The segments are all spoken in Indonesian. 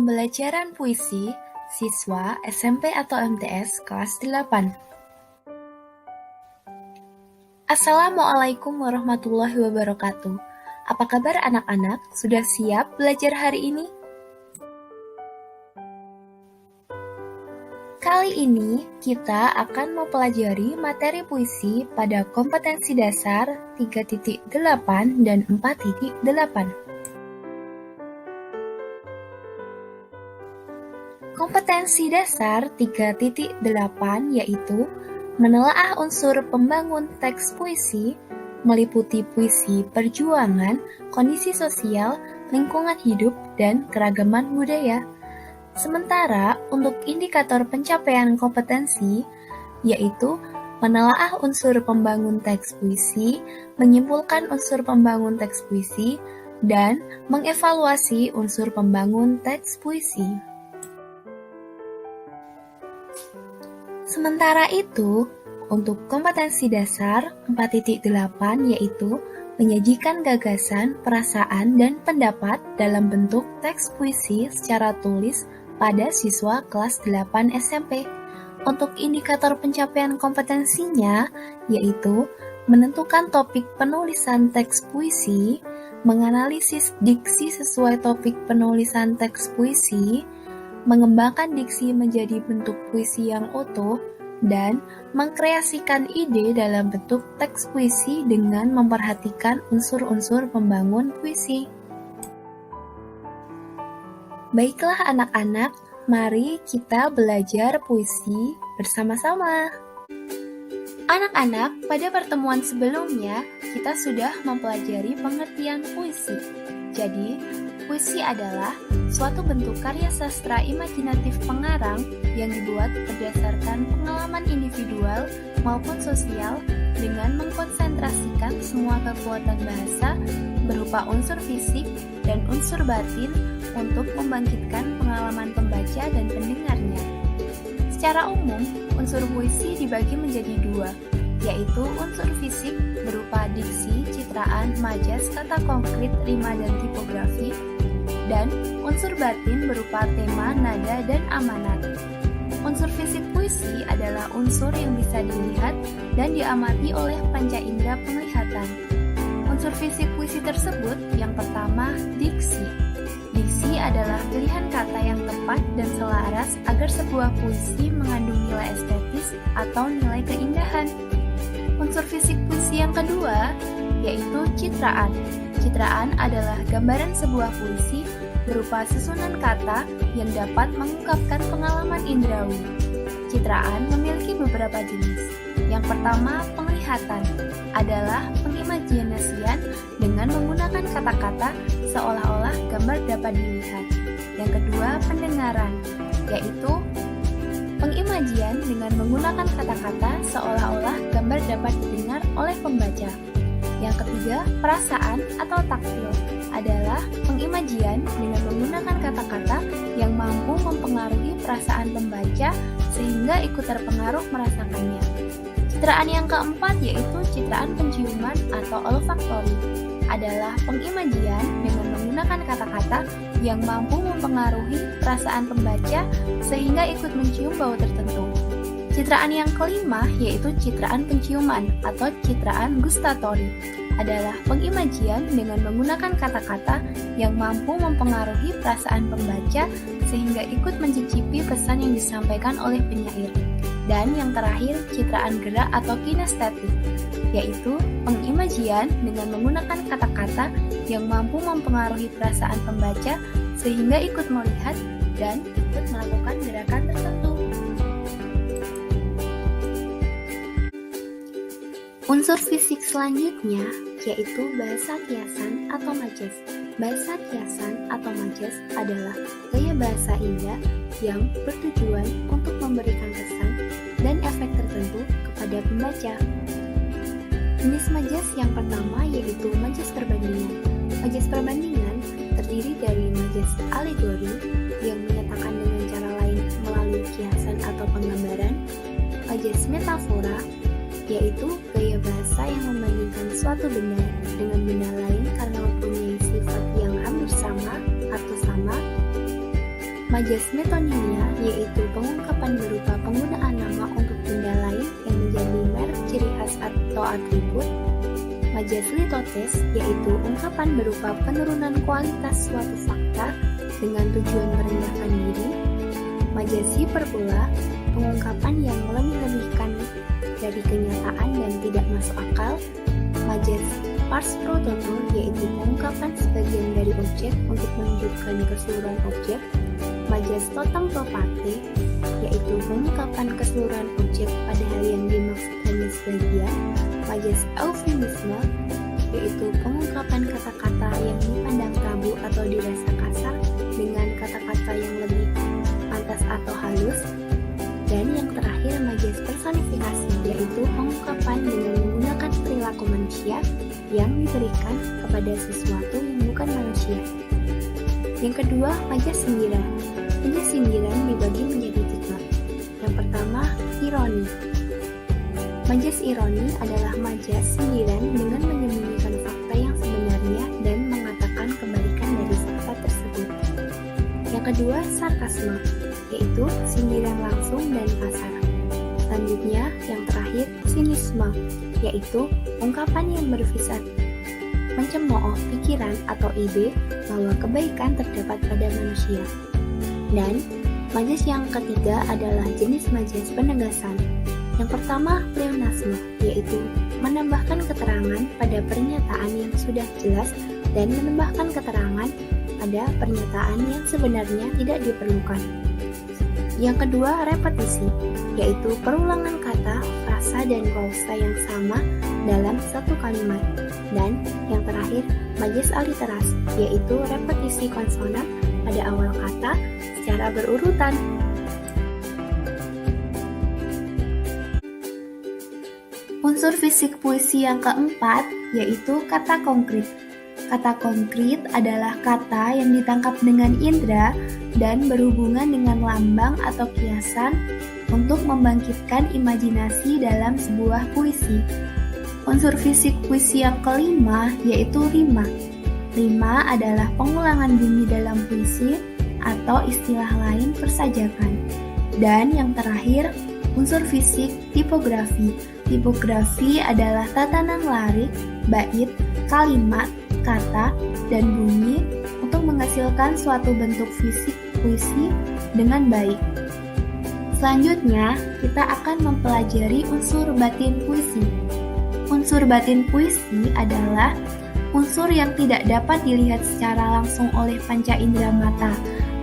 Pembelajaran puisi siswa SMP atau MTS kelas 8. Assalamualaikum warahmatullahi wabarakatuh. Apa kabar anak-anak? Sudah siap belajar hari ini? Kali ini kita akan mempelajari materi puisi pada kompetensi dasar 3.8 dan 4.8. Kompetensi dasar 3.8 yaitu menelaah unsur pembangun teks puisi, meliputi puisi perjuangan, kondisi sosial, lingkungan hidup, dan keragaman budaya. Sementara untuk indikator pencapaian kompetensi, yaitu menelaah unsur pembangun teks puisi, menyimpulkan unsur pembangun teks puisi, dan mengevaluasi unsur pembangun teks puisi. Sementara itu, untuk kompetensi dasar 4.8 yaitu menyajikan gagasan, perasaan, dan pendapat dalam bentuk teks puisi secara tulis pada siswa kelas 8 SMP. Untuk indikator pencapaian kompetensinya yaitu menentukan topik penulisan teks puisi, menganalisis diksi sesuai topik penulisan teks puisi, mengembangkan diksi menjadi bentuk puisi yang utuh, dan mengkreasikan ide dalam bentuk teks puisi dengan memperhatikan unsur-unsur pembangun puisi. Baiklah anak-anak, mari kita belajar puisi bersama-sama. Anak-anak, pada pertemuan sebelumnya, kita sudah mempelajari pengertian puisi. Jadi, puisi adalah suatu bentuk karya sastra imajinatif pengarang yang dibuat berdasarkan pengalaman individual maupun sosial dengan mengkonsentrasikan semua kekuatan bahasa berupa unsur fisik dan unsur batin untuk membangkitkan pengalaman pembaca dan pendengarnya. Secara umum, unsur puisi dibagi menjadi dua, yaitu unsur fisik berupa diksi, citraan, majas, kata konkret, rima, dan tipografi, dan unsur batin berupa tema, nada, dan amanat. Unsur fisik puisi adalah unsur yang bisa dilihat dan diamati oleh panca indera penglihatan. Unsur fisik puisi tersebut yang pertama, diksi. Diksi adalah pilihan kata yang tepat dan selaras agar sebuah puisi mengandung nilai estetis atau nilai keindahan. Unsur fisik puisi yang kedua yaitu citraan. Citraan adalah gambaran sebuah puisi berupa susunan kata yang dapat mengungkapkan pengalaman indrawi. Citraan memiliki beberapa jenis. Yang pertama, penglihatan adalah pengimajinasian dengan menggunakan kata-kata seolah-olah gambar dapat dilihat. Yang kedua, pendengaran, yaitu pengimajian dengan menggunakan kata-kata seolah-olah gambar dapat didengar oleh pembaca. Yang ketiga, perasaan atau taktil adalah pengimajian dengan menggunakan kata-kata yang mampu mempengaruhi perasaan pembaca sehingga ikut terpengaruh merasakannya. Citraan yang keempat yaitu citraan penciuman atau olfaktori adalah pengimajian dengan menggunakan kata-kata yang mampu mempengaruhi perasaan pembaca sehingga ikut mencium bau tertentu. Citraan yang kelima yaitu citraan penciuman atau citraan gustatori adalah pengimajian dengan menggunakan kata-kata yang mampu mempengaruhi perasaan pembaca sehingga ikut mencicipi pesan yang disampaikan oleh penyair. Dan yang terakhir, citraan gerak atau kinestetik, yaitu pengimajian dengan menggunakan kata-kata yang mampu mempengaruhi perasaan pembaca sehingga ikut melihat dan ikut melakukan gerakan tertentu. Unsur fisik selanjutnya yaitu bahasa kiasan atau majas. Bahasa kiasan atau majas adalah gaya bahasa indah yang bertujuan untuk memberikan kesan dan efek tertentu kepada pembaca. Jenis majas yang pertama yaitu majas perbandingan. Majas perbandingan terdiri dari majas alegori yang menyatakan dengan cara lain melalui kiasan atau penggambaran, majas metafora yaitu gaya bahasa yang membandingkan suatu benda dengan benda lain karena mempunyai sifat yang hampir sama atau sama, Majas metonimia yaitu pengungkapan berupa penggunaan nama untuk benda lain yang menjadi merek ciri khas atau atribut. Majas litotes yaitu ungkapan berupa penurunan kualitas suatu fakta dengan tujuan merendahkan diri. Majas hiperbola, pengungkapan yang melebih-lebihkan dari kenyataan dan tidak masuk akal. Majas pars pro toto yaitu pengungkapan sebagian dari objek untuk menunjukkan keseluruhan objek. Majas totem propate yaitu pengungkapan keseluruhan objek pada hal yang dimaksud hanya sebagian. Majas eufemisme yaitu pengungkapan kata-kata yang dipandang tabu atau dirasa kasar dengan kata-kata yang lebih pantas atau halus. Dan yang terakhir majas personifikasi yaitu pengungkapan dengan menggunakan perilaku manusia yang diberikan kepada sesuatu yang bukan manusia. Yang kedua, majas sindiran. Majas sindiran dibagi menjadi 3. Yang pertama, ironi. Majas ironi adalah majas sindiran dengan menyembunyikan fakta yang sebenarnya dan mengatakan kebalikan dari fakta tersebut. Yang kedua, sarkasme, yaitu sindiran langsung dan kasar. Selanjutnya, yang terakhir, sinisme, yaitu ungkapan yang bervisa mencemooh pikiran atau ide bahwa kebaikan terdapat pada manusia. Dan majas yang ketiga adalah jenis majas penegasan. Yang pertama, pleonasme, yaitu menambahkan keterangan pada pernyataan yang sudah jelas dan menambahkan keterangan pada pernyataan yang sebenarnya tidak diperlukan. Yang kedua, repetisi, yaitu perulangan kata, frasa, dan klausa yang sama dalam satu kalimat. Dan yang terakhir, majas aliterasi, yaitu repetisi konsonan pada awal kata secara berurutan. Unsur fisik puisi yang keempat yaitu kata konkret. Kata konkret adalah kata yang ditangkap dengan indera dan berhubungan dengan lambang atau kiasan untuk membangkitkan imajinasi dalam sebuah puisi. Unsur fisik puisi yang kelima yaitu rima. Rima adalah pengulangan bunyi dalam puisi atau istilah lain persajakan. Dan yang terakhir, unsur fisik tipografi. Tipografi adalah tatanan lirik, bait, kalimat, kata, dan bunyi untuk menghasilkan suatu bentuk fisik puisi dengan baik. Selanjutnya, kita akan mempelajari unsur batin puisi. Unsur batin puisi adalah unsur yang tidak dapat dilihat secara langsung oleh panca indera mata,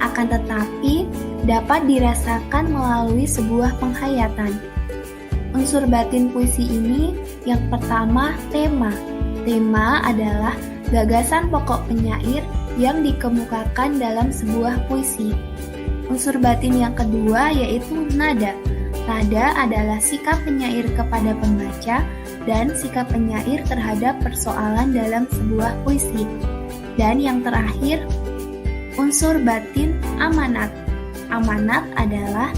akan tetapi dapat dirasakan melalui sebuah penghayatan. Unsur batin puisi ini yang pertama, tema. Tema adalah gagasan pokok penyair yang dikemukakan dalam sebuah puisi. Unsur batin yang kedua yaitu nada. Nada adalah sikap penyair kepada pembaca dan sikap penyair terhadap persoalan dalam sebuah puisi. Dan yang terakhir, unsur batin amanat. Amanat adalah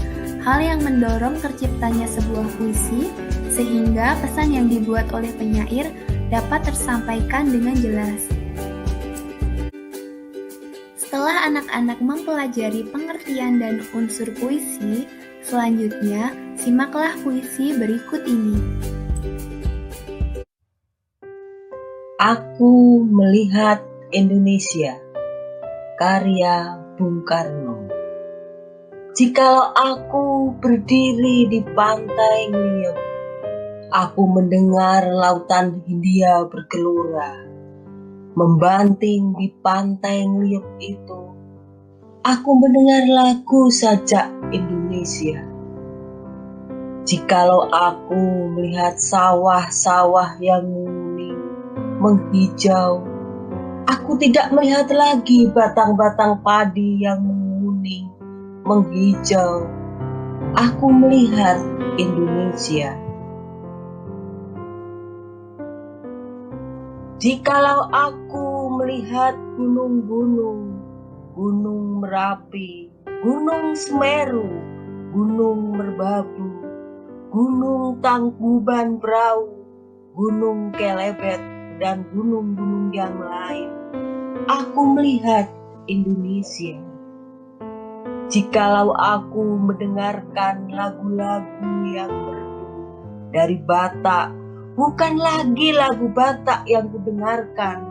hal yang mendorong terciptanya sebuah puisi sehingga pesan yang dibuat oleh penyair dapat tersampaikan dengan jelas. Setelah anak-anak mempelajari pengertian dan unsur puisi, selanjutnya simaklah puisi berikut ini. Aku melihat Indonesia, karya Bung Karno. Jikalau aku berdiri di pantai Ngeliep, aku mendengar lautan Hindia bergelora. Membanting di pantai Ngeliep itu, aku mendengar lagu sajak Indonesia. Jikalau aku melihat sawah-sawah yang menguning, menghijau, aku tidak melihat lagi batang-batang padi yang menguning, menghijau. Aku melihat Indonesia. Jikalau aku melihat gunung-gunung, Gunung Merapi, Gunung Semeru, Gunung Merbabu, Gunung Tangkuban Perahu, Gunung Kelebet, dan gunung-gunung yang lain, aku melihat Indonesia. Jikalau aku mendengarkan lagu-lagu yang merdu dari Batak, bukan lagi lagu Batak yang kudengarkan,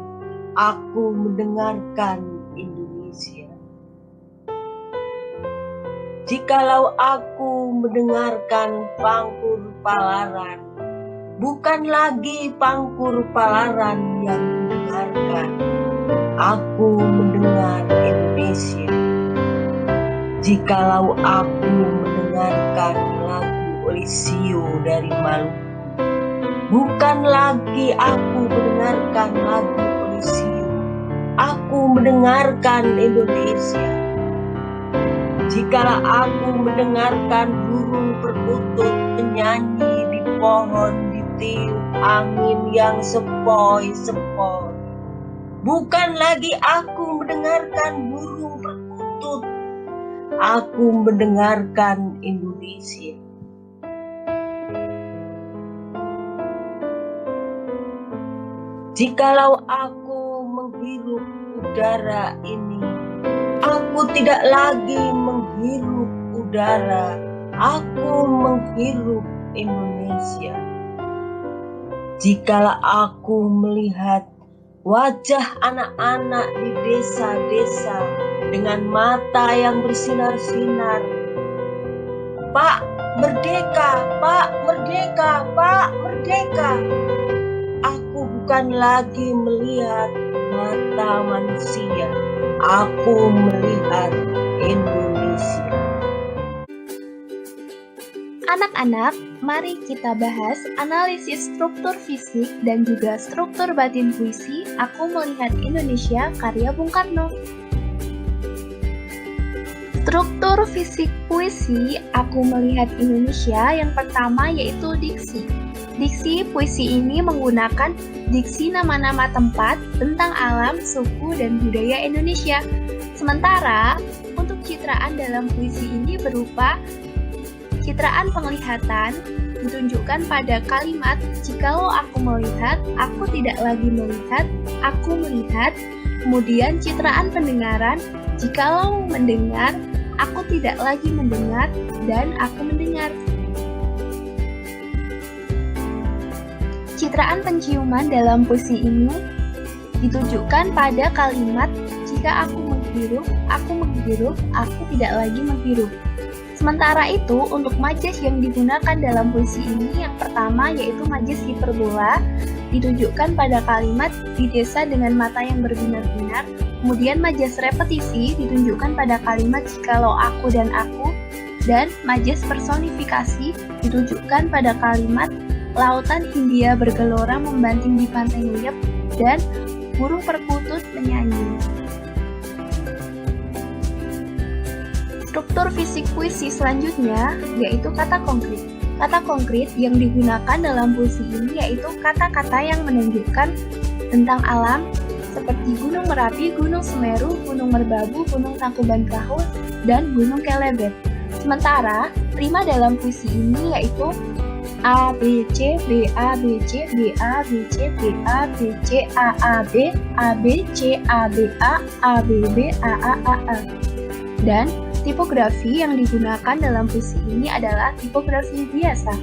aku mendengarkan Indonesia. Jikalau aku mendengarkan Pangkur Palaran, bukan lagi Pangkur Palaran yang kudengarkan, aku mendengar Indonesia. Jikalau aku mendengarkan lagu Olesio dari Maluku, bukan lagi aku mendengarkan lagu Olesio, aku mendengarkan Indonesia. Jikalau aku mendengarkan burung perkutut menyanyi di pohon ditiup angin yang sepoi-sepoi, bukan lagi aku mendengarkan burung perkutut, aku mendengarkan Indonesia. Jikalau aku menghirup udara ini, aku tidak lagi menghirup udara, aku menghirup Indonesia. Jikalau aku melihat wajah anak-anak di desa-desa dengan mata yang bersinar-sinar, Pak Merdeka, Pak Merdeka, Pak Merdeka, aku bukan lagi melihat mata manusia, aku melihat Indonesia. Anak-anak, mari kita bahas analisis struktur fisik dan juga struktur batin puisi Aku Melihat Indonesia karya Bung Karno. Struktur fisik puisi Aku Melihat Indonesia yang pertama yaitu diksi. Diksi puisi ini menggunakan diksi nama-nama tempat tentang alam, suku, dan budaya Indonesia. Sementara untuk citraan dalam puisi ini berupa citraan penglihatan ditunjukkan pada kalimat jikalau aku melihat, aku tidak lagi melihat, aku melihat. Kemudian citraan pendengaran, jikalau mendengar, aku tidak lagi mendengar, dan aku mendengar. Citraan penciuman dalam puisi ini ditujukan pada kalimat jika aku menghirup, aku tidak lagi menghirup. Sementara itu, untuk majas yang digunakan dalam puisi ini yang pertama yaitu majas hiperbola, ditujukan pada kalimat di desa dengan mata yang berbinar-binar. Kemudian majas repetisi ditunjukkan pada kalimat jikalau aku, dan majas personifikasi ditujukan pada kalimat lautan Hindia bergelora membanting di pantai Nuyep dan burung perkutut menyanyi. Struktur fisik puisi selanjutnya yaitu kata konkret. Kata konkret yang digunakan dalam puisi ini yaitu kata-kata yang menunjukkan tentang alam seperti Gunung Merapi, Gunung Semeru, Gunung Merbabu, Gunung Tangkuban Perahu, dan Gunung Kelebet. Sementara rima dalam puisi ini yaitu A, B, C, B, A, B, C, B, A, B, C, B, A, B, C, A, B, A, B, C, A, B, A, B, B, A. Dan tipografi yang digunakan dalam puisi ini adalah tipografi biasa.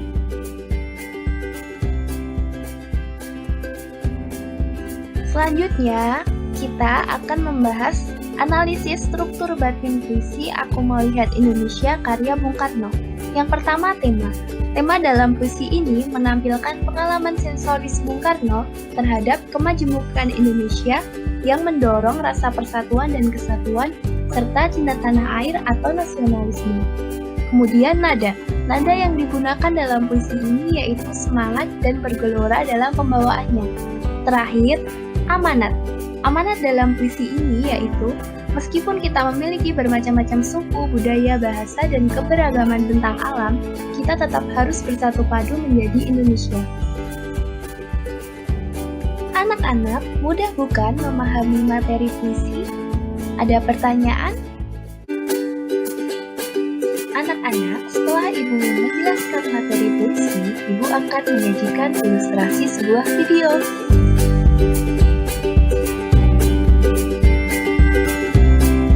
Selanjutnya, kita akan membahas analisis struktur batin puisi Aku Melihat Indonesia karya Bung Karno. Yang pertama, tema. Tema dalam puisi ini menampilkan pengalaman sensoris Bung Karno terhadap kemajemukan Indonesia yang mendorong rasa persatuan dan kesatuan serta cinta tanah air atau nasionalisme. Kemudian nada. Nada yang digunakan dalam puisi ini yaitu semangat dan bergelora dalam pembawaannya. Terakhir, amanat. Amanat dalam puisi ini yaitu meskipun kita memiliki bermacam-macam suku, budaya, bahasa, dan keberagaman tentang alam, kita tetap harus bersatu padu menjadi Indonesia. Anak-anak, mudah bukan memahami materi puisi? Ada pertanyaan? Anak-anak, setelah Ibu menjelaskan materi puisi, Ibu akan menyajikan ilustrasi sebuah video.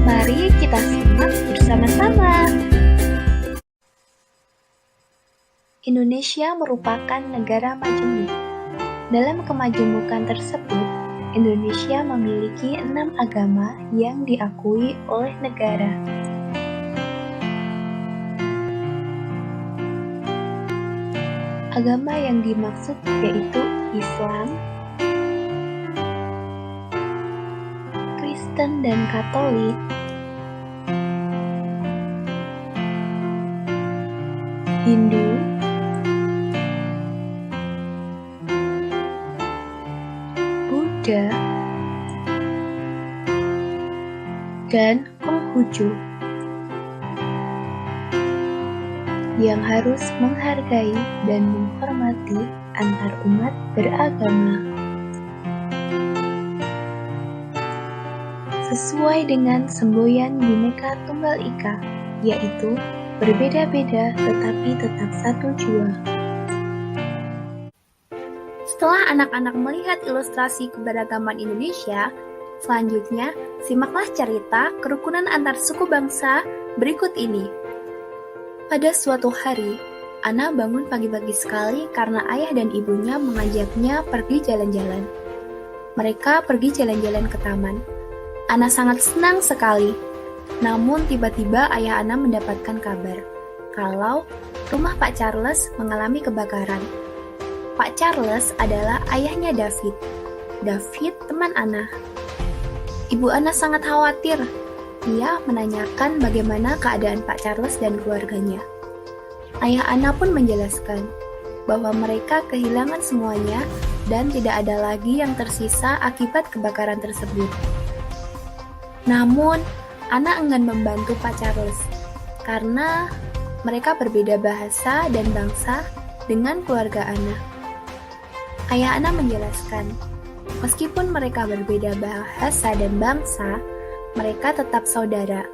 Mari kita simak bersama. bersama-sama. Indonesia merupakan negara majemuk. Dalam kemajemukan tersebut, Indonesia memiliki 6 agama yang diakui oleh negara. Agama yang dimaksud yaitu Islam, Kristen dan Katolik, Hindu, Buddha, dan Konghucu yang harus menghargai dan menghormati antar umat beragama. Sesuai dengan semboyan Bhinneka Tunggal Ika, yaitu berbeda-beda tetapi tetap satu jua. Setelah anak-anak melihat ilustrasi keberagaman Indonesia, selanjutnya simaklah cerita kerukunan antar suku bangsa berikut ini. Pada suatu hari, Ana bangun pagi-pagi sekali karena ayah dan ibunya mengajaknya pergi jalan-jalan. Mereka pergi jalan-jalan ke taman. Ana sangat senang sekali. Namun tiba-tiba ayah Ana mendapatkan kabar kalau rumah Pak Charles mengalami kebakaran. Pak Charles adalah ayahnya David. David teman Ana. Ibu Ana sangat khawatir. Ia menanyakan bagaimana keadaan Pak Charles dan keluarganya. Ayah Ana pun menjelaskan bahwa mereka kehilangan semuanya dan tidak ada lagi yang tersisa akibat kebakaran tersebut. Namun, Ana enggan membantu Pak Charles karena mereka berbeda bahasa dan bangsa dengan keluarga Ana. Ayah Ana menjelaskan, meskipun mereka berbeda bahasa dan bangsa, mereka tetap saudara.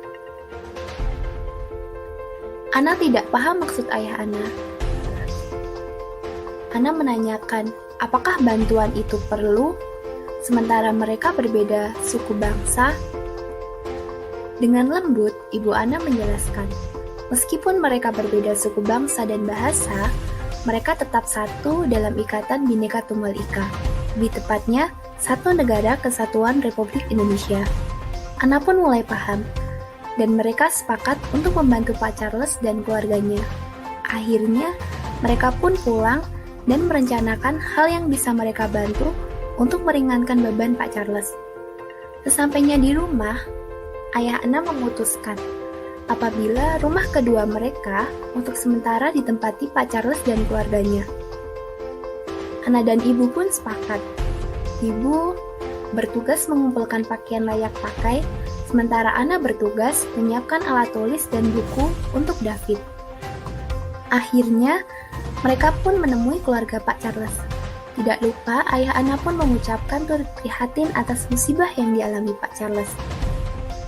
Ana tidak paham maksud ayah Ana. Ana menanyakan, apakah bantuan itu perlu, sementara mereka berbeda suku bangsa? Dengan lembut, Ibu Ana menjelaskan, meskipun mereka berbeda suku bangsa dan bahasa, mereka tetap satu dalam ikatan Bhinneka Tunggal Ika. Lebih tepatnya, satu negara kesatuan Republik Indonesia. Ana pun mulai paham, dan mereka sepakat untuk membantu Pak Charles dan keluarganya. Akhirnya, mereka pun pulang dan merencanakan hal yang bisa mereka bantu untuk meringankan beban Pak Charles. Sesampainya di rumah, ayah Ana memutuskan apabila rumah kedua mereka untuk sementara ditempati Pak Charles dan keluarganya. Ana dan ibu pun sepakat. Ibu bertugas mengumpulkan pakaian layak pakai, sementara Ana bertugas menyiapkan alat tulis dan buku untuk David. Akhirnya, mereka pun menemui keluarga Pak Charles. Tidak lupa, ayah Ana pun mengucapkan turut prihatin atas musibah yang dialami Pak Charles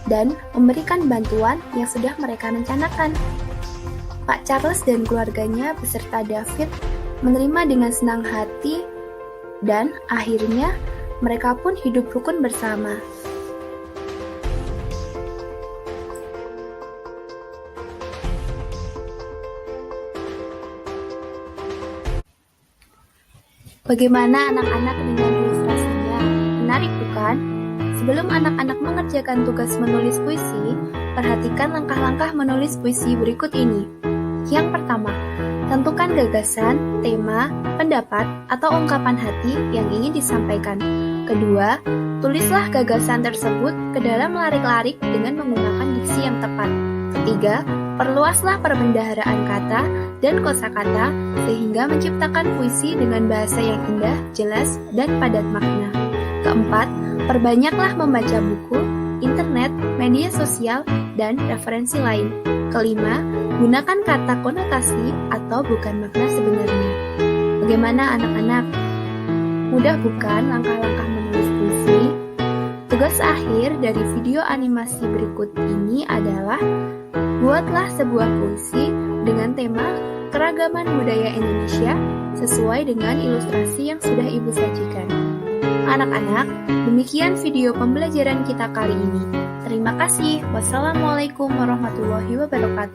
dan memberikan bantuan yang sudah mereka rencanakan. Pak Charles dan keluarganya beserta David menerima dengan senang hati dan akhirnya mereka pun hidup rukun bersama. Bagaimana anak-anak dengan ilustrasinya? Menarik bukan? Sebelum anak-anak mengerjakan tugas menulis puisi, perhatikan langkah-langkah menulis puisi berikut ini. Yang pertama, tentukan gagasan, tema, pendapat, atau ungkapan hati yang ingin disampaikan. Kedua, tulislah gagasan tersebut ke dalam larik-larik dengan menggunakan diksi yang tepat. Ketiga, perluaslah perbendaharaan kata dan kosakata sehingga menciptakan puisi dengan bahasa yang indah, jelas, dan padat makna. Keempat, perbanyaklah membaca buku, internet, media sosial, dan referensi lain. Kelima, gunakan kata konotasi atau bukan makna sebenarnya. Bagaimana anak-anak? Mudah bukan langkah-langkah menulis puisi? Tugas akhir dari video animasi berikut ini adalah buatlah sebuah puisi dengan tema keragaman budaya Indonesia sesuai dengan ilustrasi yang sudah Ibu sajikan. Anak-anak, demikian video pembelajaran kita kali ini. Terima kasih. Wassalamualaikum warahmatullahi wabarakatuh.